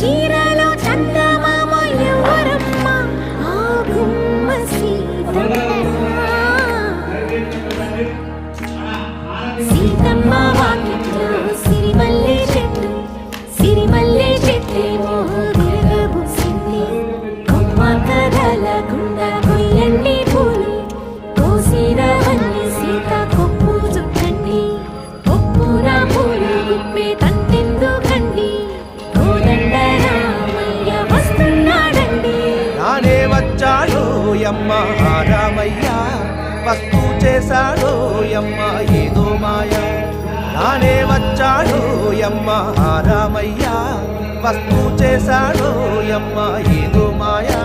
చీరలో చందమామ ఎవరమ్మ ఆ గుమ్మ సీతమ్మ వాకిట్లో సిరిమల్లె చెట్టు సిరిమల్లె చెట్టేమో విరగబూసింది కొమ్మ కదలకుండా కొయ్యండి పూలు కోసిరవల్లి సీత కొప్పు చుట్టండి కొప్పున పూలు గుప్పే తంతెందుకండి కోదండ రామయ్య వస్తున్నాడండి నానే వచ్చాడో యమ్మ రామయ్య వస్తూ చేశాడో యమ్మ ఏదో మాయ నానే వచ్చాడో యమ్మ రామయ్య వస్తూ చేశాడో యమ్మ ఏదో మాయా